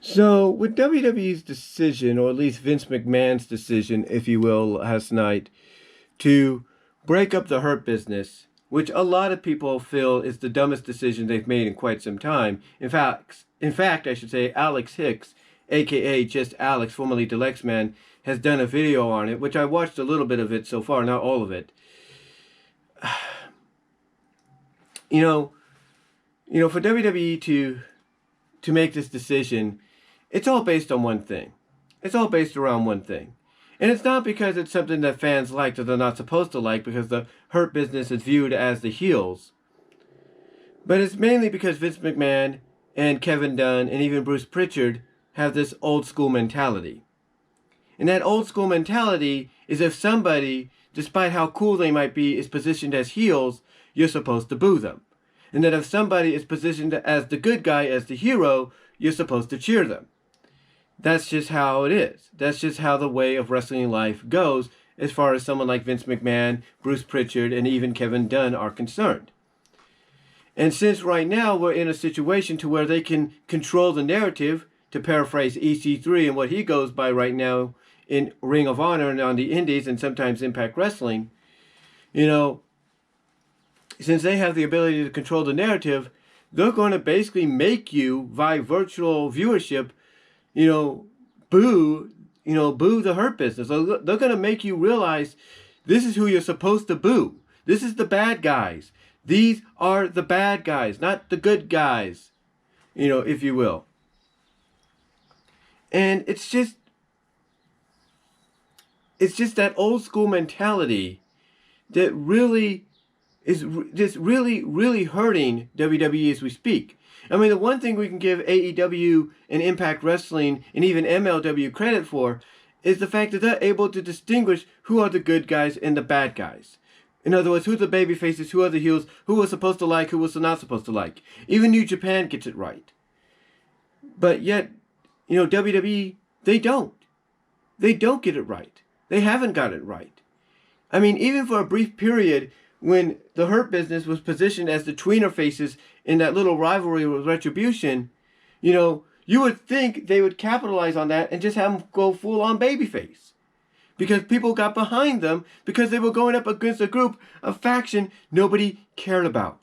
So, with WWE's decision, or at least Vince McMahon's decision, if you will, last night, to break up the Hurt Business, which a lot of people feel is the dumbest decision they've made in quite some time. In fact, I should say, Alyx Hicks, aka just Alyx, formerly Deluxe Man, has done a video on it, which I watched a little bit of it so far, not all of it. You know, for WWE to make this decision, it's all based on one thing. It's all based around one thing. And it's not because it's something that fans like that they're not supposed to like, because the Hurt Business is viewed as the heels. But it's mainly because Vince McMahon and Kevin Dunn and even Bruce Pritchard have this old school mentality. And that old school mentality is if somebody, despite how cool they might be, is positioned as heels, you're supposed to boo them. And that if somebody is positioned as the good guy, as the hero, you're supposed to cheer them. That's just how it is. That's just how the way of wrestling life goes as far as someone like Vince McMahon, Bruce Pritchard, and even Kevin Dunn are concerned. And since right now we're in a situation to where they can control the narrative, to paraphrase EC3 and what he goes by right now in Ring of Honor and on the Indies and sometimes Impact Wrestling, since they have the ability to control the narrative, they're going to basically make you, via virtual viewership, boo the Hurt Business. So they're going to make you realize this is who you're supposed to boo. This is the bad guys. These are the bad guys, not the good guys, if you will. And it's just that old school mentality that really is just really hurting WWE as we speak. I mean, the one thing we can give AEW and Impact Wrestling and even MLW credit for is the fact that they're able to distinguish who are the good guys and the bad guys. In other words, who's the baby faces, who are the heels, who we're supposed to like, who we're not supposed to like. Even New Japan gets it right. But yet, WWE, they don't. They don't get it right. They haven't got it right. I mean, even for a brief period, when the Hurt Business was positioned as the tweener faces in that little rivalry with Retribution, you would think they would capitalize on that and just have them go full on babyface. Because people got behind them because they were going up against a group, a faction nobody cared about.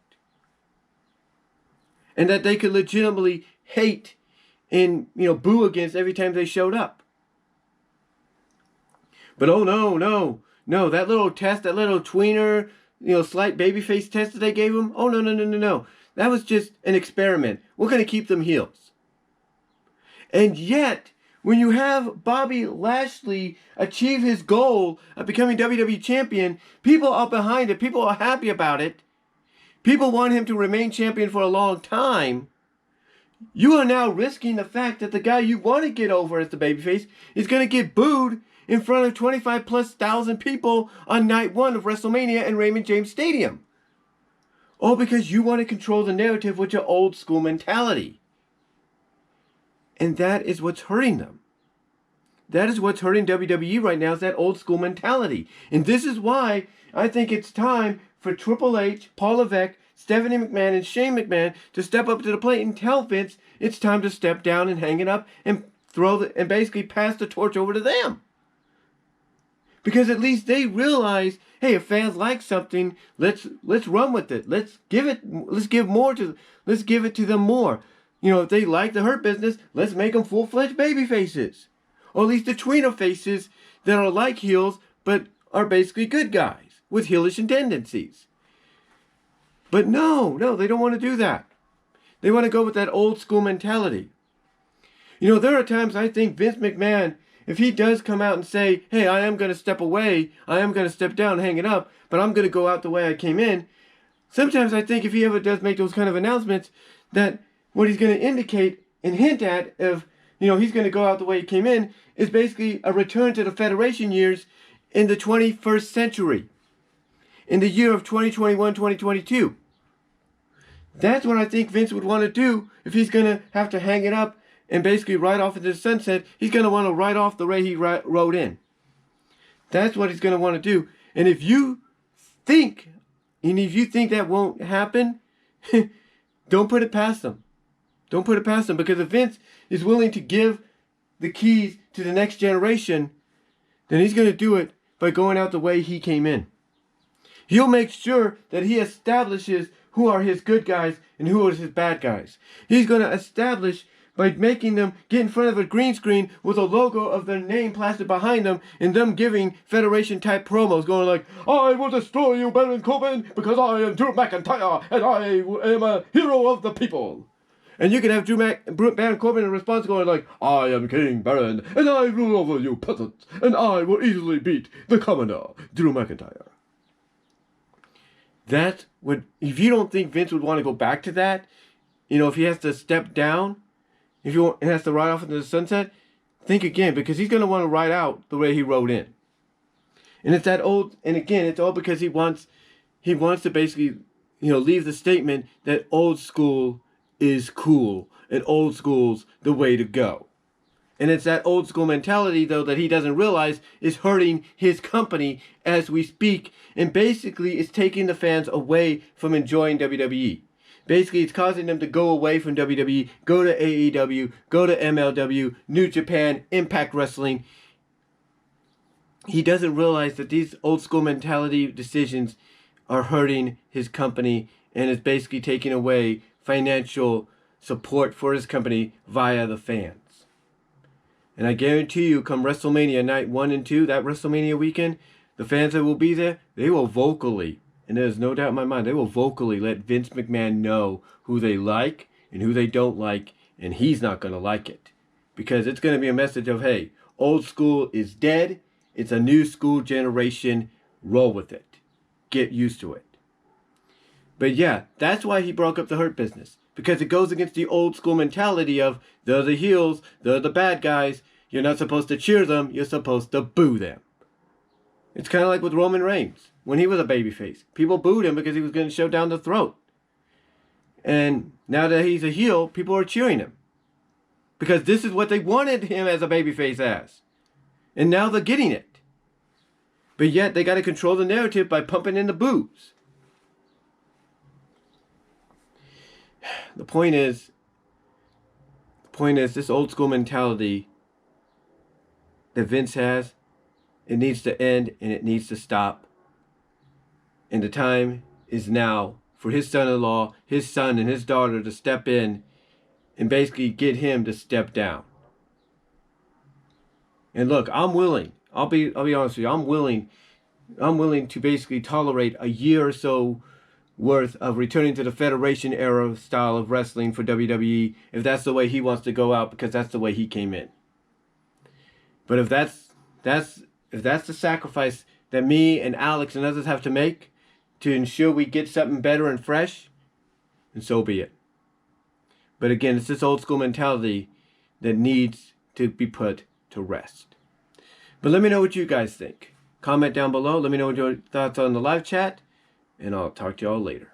And that they could legitimately hate and, boo against every time they showed up. But oh no, that little test, that little tweener, slight babyface test that they gave him, oh no. That was just an experiment. We're going to keep them heels. And yet, when you have Bobby Lashley achieve his goal of becoming WWE champion, people are behind it. People are happy about it. People want him to remain champion for a long time. You are now risking the fact that the guy you want to get over as the babyface is going to get booed in front of 25,000+ people on night one of WrestleMania in Raymond James Stadium. All because you want to control the narrative with your old school mentality. And that is what's hurting them. That is what's hurting WWE right now, is that old school mentality. And this is why I think it's time for Triple H, Paul Levesque, Stephanie McMahon, and Shane McMahon to step up to the plate and tell Vince it's time to step down and hang it up and and basically pass the torch over to them. Because at least they realize, hey, if fans like something, let's run with it. Let's give it to them more. If they like the Hurt Business, let's make them full-fledged baby faces. Or at least the tweener faces that are like heels, but are basically good guys with heelish tendencies. But no, they don't want to do that. They want to go with that old school mentality. There are times I think Vince McMahon, if he does come out and say, hey, I am going to step away, I am going to step down, hang it up, but I'm going to go out the way I came in, sometimes I think if he ever does make those kind of announcements, that what he's going to indicate and hint at of, he's going to go out the way he came in, is basically a return to the Federation years in the 21st century, in the year of 2021, 2022. That's what I think Vince would want to do if he's going to have to hang it up and basically ride off into the sunset. He's going to want to ride off the way he rode in. That's what he's going to want to do. And if you think that won't happen, don't put it past them. Don't put it past him, because if Vince is willing to give the keys to the next generation, then he's going to do it by going out the way he came in. He'll make sure that he establishes who are his good guys and who are his bad guys. He's going to establish by making them get in front of a green screen with a logo of their name plastered behind them, and them giving Federation-type promos going like, "I will destroy you, Baron Corbin, because I am Drew McIntyre, and I am a hero of the people." And you can have Baron Corbin in response going like, "I am King Baron, and I rule over you peasants, and I will easily beat the commoner, Drew McIntyre." That would, if you don't think Vince would want to go back to that, if he has to step down, if he has to ride off into the sunset, think again, because he's going to want to ride out the way he rode in. And it's that old, and again, it's all because he wants to basically, leave the statement that old school is cool, and old school's the way to go. And it's that old school mentality, though, that he doesn't realize is hurting his company as we speak, and basically is taking the fans away from enjoying WWE. Basically, it's causing them to go away from WWE, go to AEW, go to MLW, New Japan, Impact Wrestling. He doesn't realize that these old school mentality decisions are hurting his company, and is basically taking away financial support for his company via the fans. And I guarantee you, come WrestleMania night 1 and 2, that WrestleMania weekend, the fans that will be there, they will vocally, and there's no doubt in my mind, they will vocally let Vince McMahon know who they like and who they don't like, and he's not going to like it. Because it's going to be a message of, hey, old school is dead, it's a new school generation, roll with it. Get used to it. But yeah, that's why he broke up the Hurt Business. Because it goes against the old school mentality of, they're the heels, they're the bad guys, you're not supposed to cheer them, you're supposed to boo them. It's kind of like with Roman Reigns, when he was a babyface. People booed him because he was going to shove down the throat. And now that he's a heel, people are cheering him. Because this is what they wanted him as a babyface as. And now they're getting it. But yet, they got to control the narrative by pumping in the boos. The point is, this old school mentality that Vince has, it needs to end and it needs to stop. And the time is now for his son-in-law, his son and his daughter to step in and basically get him to step down. And look, I'm willing. I'll be honest with you. I'm willing to basically tolerate a year or so worth of returning to the Federation era style of wrestling for WWE, if that's the way he wants to go out, because that's the way he came in. But if that's the sacrifice that me and Alyx and others have to make to ensure we get something better and fresh, then so be it. But again, it's this old school mentality that needs to be put to rest. But let me know what you guys think. Comment down below. Let me know what your thoughts on the live chat. And I'll talk to y'all later.